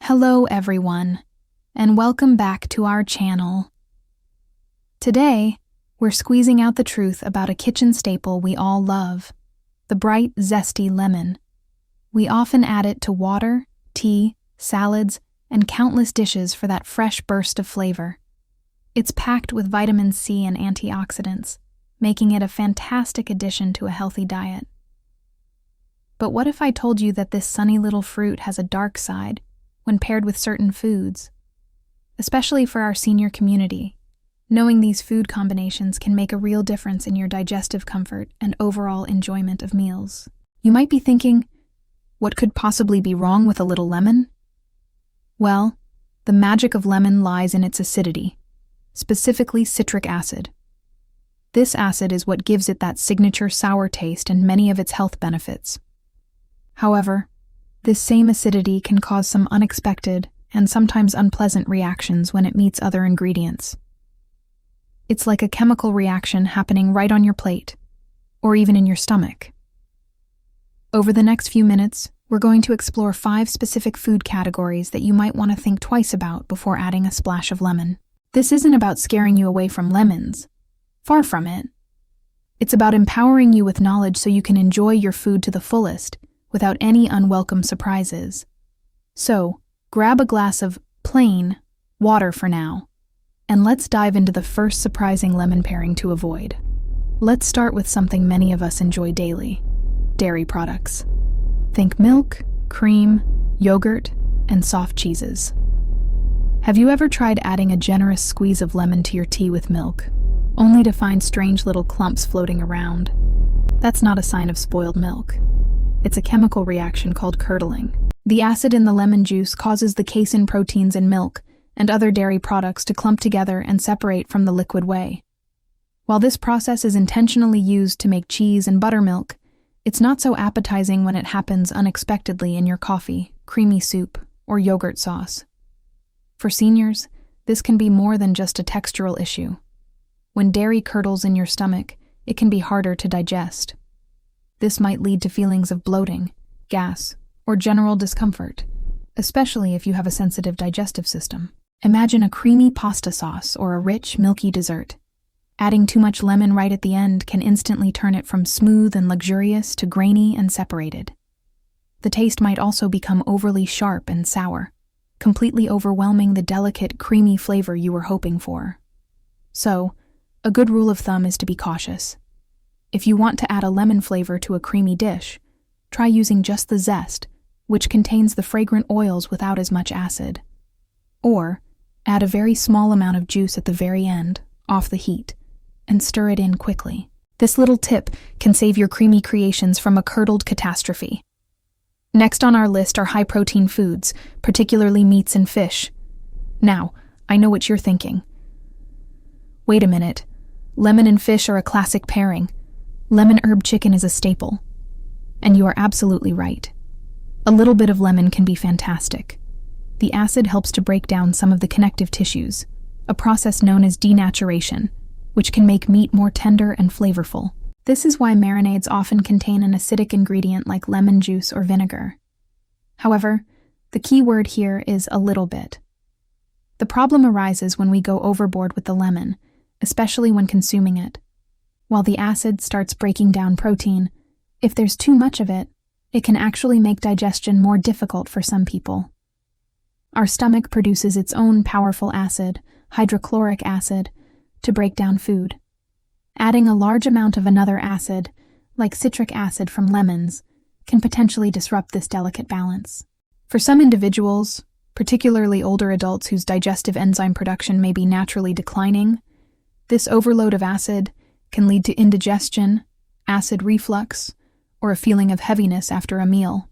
Hello everyone, and welcome back to our channel. Today, we're squeezing out the truth about a kitchen staple we all love, the bright, zesty lemon. We often add it to water, tea, salads, and countless dishes for that fresh burst of flavor. It's packed with vitamin C and antioxidants, making it a fantastic addition to a healthy diet. But what if I told you that this sunny little fruit has a dark side when paired with certain foods? Especially for our senior community, knowing these food combinations can make a real difference in your digestive comfort and overall enjoyment of meals. You might be thinking, what could possibly be wrong with a little lemon? Well, the magic of lemon lies in its acidity, specifically citric acid. This acid is what gives it that signature sour taste and many of its health benefits. However, this same acidity can cause some unexpected and sometimes unpleasant reactions when it meets other ingredients. It's like a chemical reaction happening right on your plate, or even in your stomach. Over the next few minutes, we're going to explore 5 specific food categories that you might want to think twice about before adding a splash of lemon. This isn't about scaring you away from lemons. Far from it. It's about empowering you with knowledge so you can enjoy your food to the fullest, without any unwelcome surprises. So, grab a glass of plain water for now, and let's dive into the first surprising lemon pairing to avoid. Let's start with something many of us enjoy daily: dairy products. Think milk, cream, yogurt, and soft cheeses. Have you ever tried adding a generous squeeze of lemon to your tea with milk, only to find strange little clumps floating around? That's not a sign of spoiled milk. It's a chemical reaction called curdling. The acid in the lemon juice causes the casein proteins in milk and other dairy products to clump together and separate from the liquid whey. While this process is intentionally used to make cheese and buttermilk, it's not so appetizing when it happens unexpectedly in your coffee, creamy soup, or yogurt sauce. For seniors, this can be more than just a textural issue. When dairy curdles in your stomach, it can be harder to digest. This might lead to feelings of bloating, gas, or general discomfort, especially if you have a sensitive digestive system. Imagine a creamy pasta sauce or a rich, milky dessert. Adding too much lemon right at the end can instantly turn it from smooth and luxurious to grainy and separated. The taste might also become overly sharp and sour, completely overwhelming the delicate, creamy flavor you were hoping for. So, a good rule of thumb is to be cautious. If you want to add a lemon flavor to a creamy dish, try using just the zest, which contains the fragrant oils without as much acid. Or, add a very small amount of juice at the very end, off the heat, and stir it in quickly. This little tip can save your creamy creations from a curdled catastrophe. Next on our list are high-protein foods, particularly meats and fish. Now, I know what you're thinking. Wait a minute. Lemon and fish are a classic pairing. Lemon herb chicken is a staple. And you are absolutely right. A little bit of lemon can be fantastic. The acid helps to break down some of the connective tissues, a process known as denaturation, which can make meat more tender and flavorful. This is why marinades often contain an acidic ingredient like lemon juice or vinegar. However, the key word here is a little bit. The problem arises when we go overboard with the lemon, especially when consuming it. While the acid starts breaking down protein, if there's too much of it, it can actually make digestion more difficult for some people. Our stomach produces its own powerful acid, hydrochloric acid, to break down food. Adding a large amount of another acid, like citric acid from lemons, can potentially disrupt this delicate balance. For some individuals, particularly older adults whose digestive enzyme production may be naturally declining, this overload of acid can lead to indigestion, acid reflux, or a feeling of heaviness after a meal.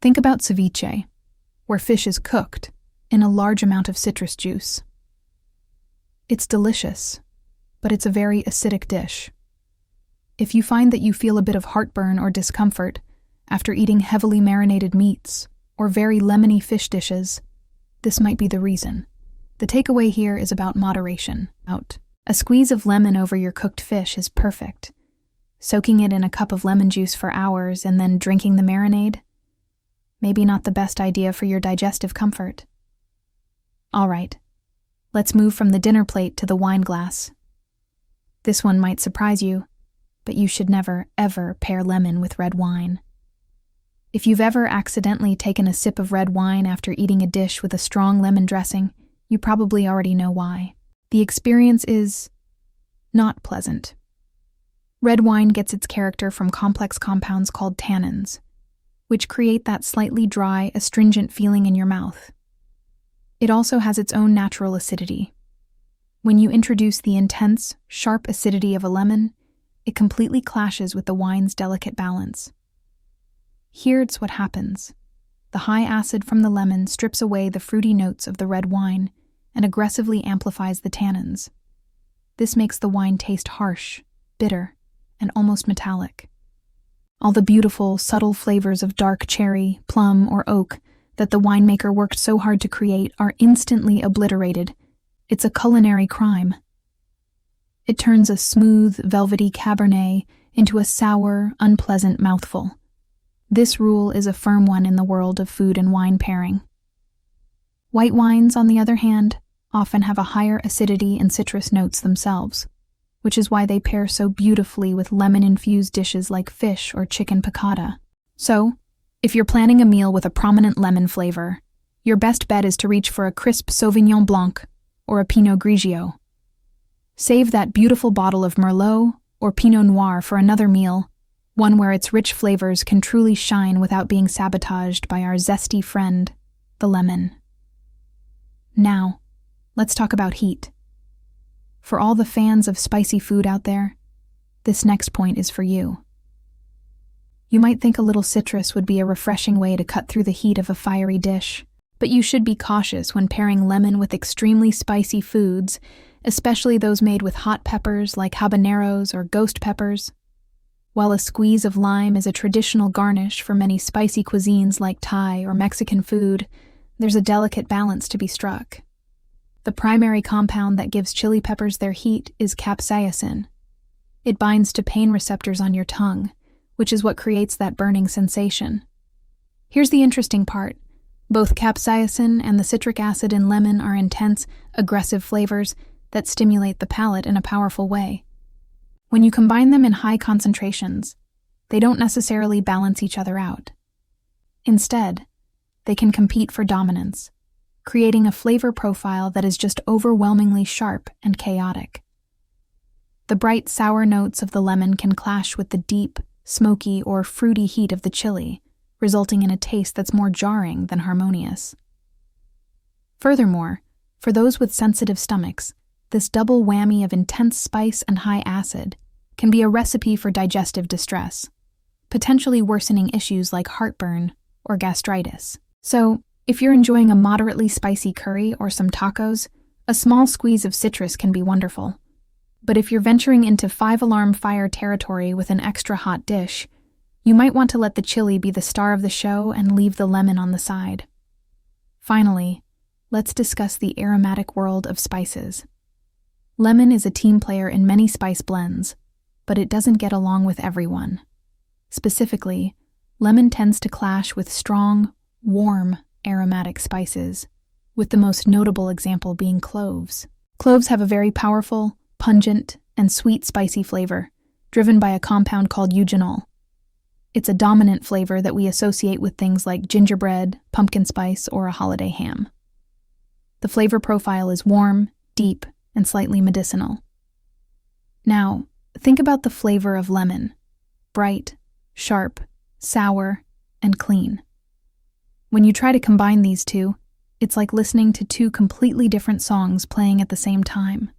Think about ceviche, where fish is cooked in a large amount of citrus juice. It's delicious, but it's a very acidic dish. If you find that you feel a bit of heartburn or discomfort after eating heavily marinated meats or very lemony fish dishes, this might be the reason. The takeaway here is about moderation. A squeeze of lemon over your cooked fish is perfect. Soaking it in a cup of lemon juice for hours and then drinking the marinade? maybe not the best idea for your digestive comfort. All right, let's move from the dinner plate to the wine glass. This one might surprise you, but you should never, ever pair lemon with red wine. If you've ever accidentally taken a sip of red wine after eating a dish with a strong lemon dressing, you probably already know why. The experience is not pleasant. Red wine gets its character from complex compounds called tannins, which create that slightly dry, astringent feeling in your mouth. It also has its own natural acidity. When you introduce the intense, sharp acidity of a lemon, it completely clashes with the wine's delicate balance. Here's what happens. The high acid from the lemon strips away the fruity notes of the red wine and aggressively amplifies the tannins. This makes the wine taste harsh, bitter, and almost metallic. All the beautiful, subtle flavors of dark cherry, plum, or oak that the winemaker worked so hard to create are instantly obliterated. It's a culinary crime. It turns a smooth, velvety Cabernet into a sour, unpleasant mouthful. This rule is a firm one in the world of food and wine pairing. White wines, on the other hand, often have a higher acidity and citrus notes themselves, which is why they pair so beautifully with lemon-infused dishes like fish or chicken piccata. So, if you're planning a meal with a prominent lemon flavor, your best bet is to reach for a crisp Sauvignon Blanc or a Pinot Grigio. Save that beautiful bottle of Merlot or Pinot Noir for another meal, one where its rich flavors can truly shine without being sabotaged by our zesty friend, the lemon. Now, let's talk about heat. For all the fans of spicy food out there, this next point is for you. You might think a little citrus would be a refreshing way to cut through the heat of a fiery dish, but you should be cautious when pairing lemon with extremely spicy foods, especially those made with hot peppers like habaneros or ghost peppers. While a squeeze of lime is a traditional garnish for many spicy cuisines like Thai or Mexican food, there's a delicate balance to be struck. The primary compound that gives chili peppers their heat is capsaicin. It binds to pain receptors on your tongue, which is what creates that burning sensation. Here's the interesting part. Both capsaicin and the citric acid in lemon are intense, aggressive flavors that stimulate the palate in a powerful way. When you combine them in high concentrations, they don't necessarily balance each other out. Instead, they can compete for dominance, creating a flavor profile that is just overwhelmingly sharp and chaotic. The bright, sour notes of the lemon can clash with the deep, smoky, or fruity heat of the chili, resulting in a taste that's more jarring than harmonious. Furthermore, for those with sensitive stomachs, this double whammy of intense spice and high acid can be a recipe for digestive distress, potentially worsening issues like heartburn or gastritis. So, if you're enjoying a moderately spicy curry or some tacos, a small squeeze of citrus can be wonderful. But if you're venturing into five-alarm fire territory with an extra hot dish, you might want to let the chili be the star of the show and leave the lemon on the side. Finally, let's discuss the aromatic world of spices. Lemon is a team player in many spice blends, but it doesn't get along with everyone. Specifically, lemon tends to clash with strong, warm, aromatic spices, with the most notable example being cloves. Cloves have a very powerful, pungent, and sweet spicy flavor, driven by a compound called eugenol. It's a dominant flavor that we associate with things like gingerbread, pumpkin spice, or a holiday ham. The flavor profile is warm, deep, and slightly medicinal. Now, think about the flavor of lemon: bright, sharp, sour, and clean. When you try to combine these two, it's like listening to two completely different songs playing at the same time.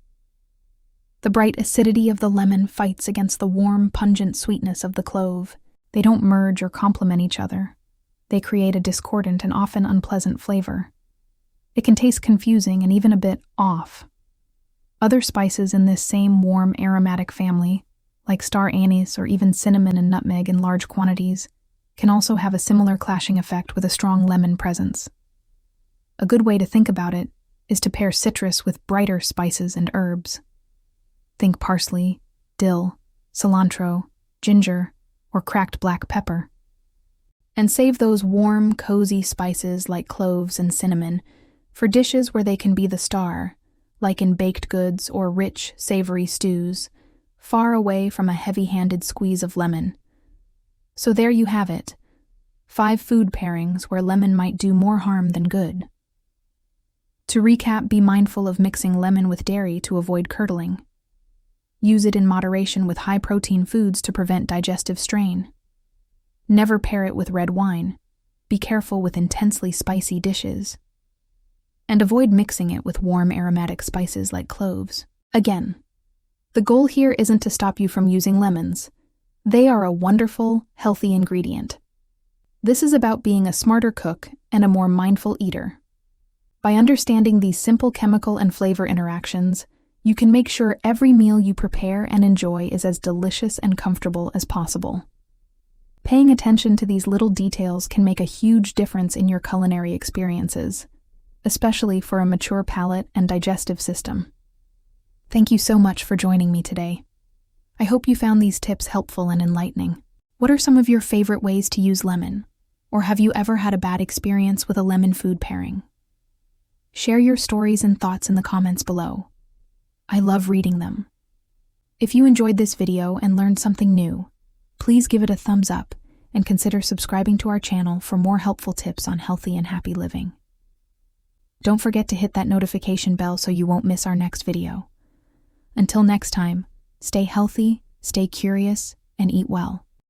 The bright acidity of the lemon fights against the warm, pungent sweetness of the clove. They don't merge or complement each other. They create a discordant and often unpleasant flavor. It can taste confusing and even a bit off. Other spices in this same warm aromatic family, like star anise or even cinnamon and nutmeg in large quantities, can also have a similar clashing effect with a strong lemon presence. A good way to think about it is to pair citrus with brighter spices and herbs. Think parsley, dill, cilantro, ginger, or cracked black pepper. And save those warm, cozy spices like cloves and cinnamon for dishes where they can be the star, like in baked goods or rich, savory stews, far away from a heavy-handed squeeze of lemon. So there you have it, 5 food pairings where lemon might do more harm than good. To recap, be mindful of mixing lemon with dairy to avoid curdling. Use it in moderation with high-protein foods to prevent digestive strain. Never pair it with red wine. Be careful with intensely spicy dishes. And avoid mixing it with warm aromatic spices like cloves. Again, the goal here isn't to stop you from using lemons. They are a wonderful, healthy ingredient. This is about being a smarter cook and a more mindful eater. By understanding these simple chemical and flavor interactions, you can make sure every meal you prepare and enjoy is as delicious and comfortable as possible. Paying attention to these little details can make a huge difference in your culinary experiences, especially for a mature palate and digestive system. Thank you so much for joining me today. I hope you found these tips helpful and enlightening. What are some of your favorite ways to use lemon? Or have you ever had a bad experience with a lemon food pairing? Share your stories and thoughts in the comments below. I love reading them. If you enjoyed this video and learned something new, please give it a thumbs up and consider subscribing to our channel for more helpful tips on healthy and happy living. Don't forget to hit that notification bell so you won't miss our next video. Until next time, stay healthy, stay curious, and eat well.